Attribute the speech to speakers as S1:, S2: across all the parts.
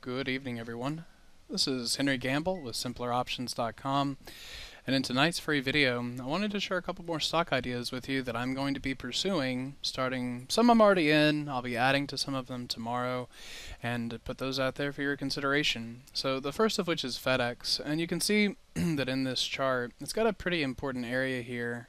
S1: Good evening, everyone. This is Henry Gambell with simpleroptions.com, and in tonight's free video, I wanted to share a couple more stock ideas with you that I'm going to be pursuing, starting some I'm already in. I'll be adding to some of them tomorrow, and put those out there for your consideration. So the first of which is FedEx, and you can see that in this chart, it's got a pretty important area here,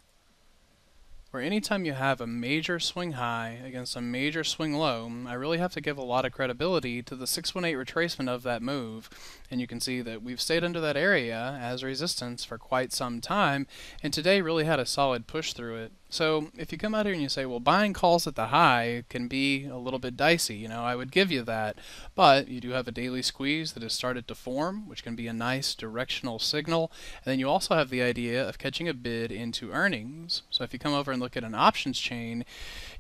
S1: where anytime you have a major swing high against a major swing low, I really have to give a lot of credibility to the 618 retracement of that move. And you can see that we've stayed under that area as resistance for quite some time, and today really had a solid push through it. So if you come out here and you say, well, buying calls at the high can be a little bit dicey, I would give you that. But you do have a daily squeeze that has started to form, which can be a nice directional signal. And then you also have the idea of catching a bid into earnings. So if you come over and look at an options chain,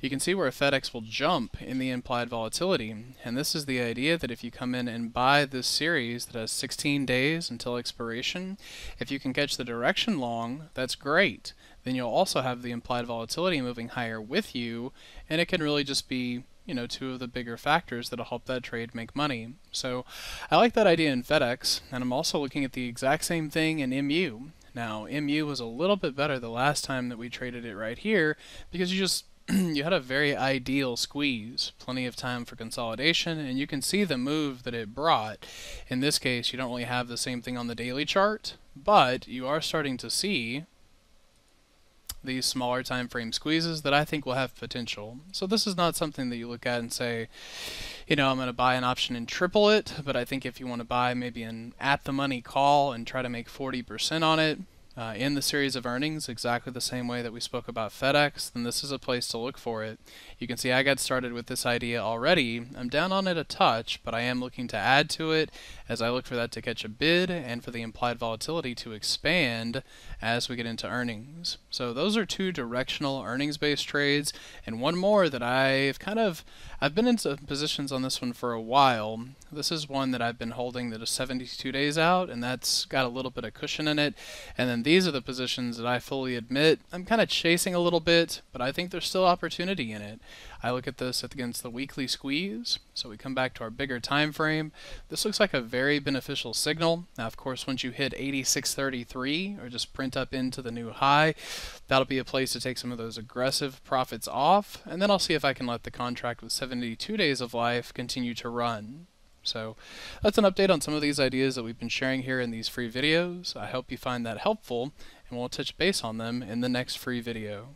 S1: you can see where FedEx will jump in the implied volatility. And this is the idea that if you come in and buy this series that has 16 days until expiration, if you can catch the direction long, that's great. Then you'll also have the implied volatility moving higher with you, and it can really just be, two of the bigger factors that'll help that trade make money. So I like that idea in FedEx, and I'm also looking at the exact same thing in MU. Now, MU was a little bit better the last time that we traded it right here, because you had a very ideal squeeze, plenty of time for consolidation, and you can see the move that it brought. In this case, you don't really have the same thing on the daily chart, but you are starting to see these smaller time frame squeezes that I think will have potential. So this is not something that you look at and say, I'm going to buy an option and triple it, but I think if you want to buy maybe an at the money call and try to make 40% on it, in the series of earnings, exactly the same way that we spoke about FedEx, then this is a place to look for it. You can see I got started with this idea already. I'm down on it a touch, but I am looking to add to it as I look for that to catch a bid and for the implied volatility to expand as we get into earnings. So those are two directional earnings-based trades, and one more that I've been into positions on this one for a while. This is one that I've been holding that is 72 days out, and that's got a little bit of cushion in it. And then these are the positions that I fully admit I'm kind of chasing a little bit, but I think there's still opportunity in it. I look at this against the weekly squeeze, so we come back to our bigger time frame. This looks like a very beneficial signal. Now, of course, once you hit 86.33 or just print up into the new high, that'll be a place to take some of those aggressive profits off, and then I'll see if I can let the contract with 72 days of life continue to run. So that's an update on some of these ideas that we've been sharing here in these free videos. I hope you find that helpful, and we'll touch base on them in the next free video.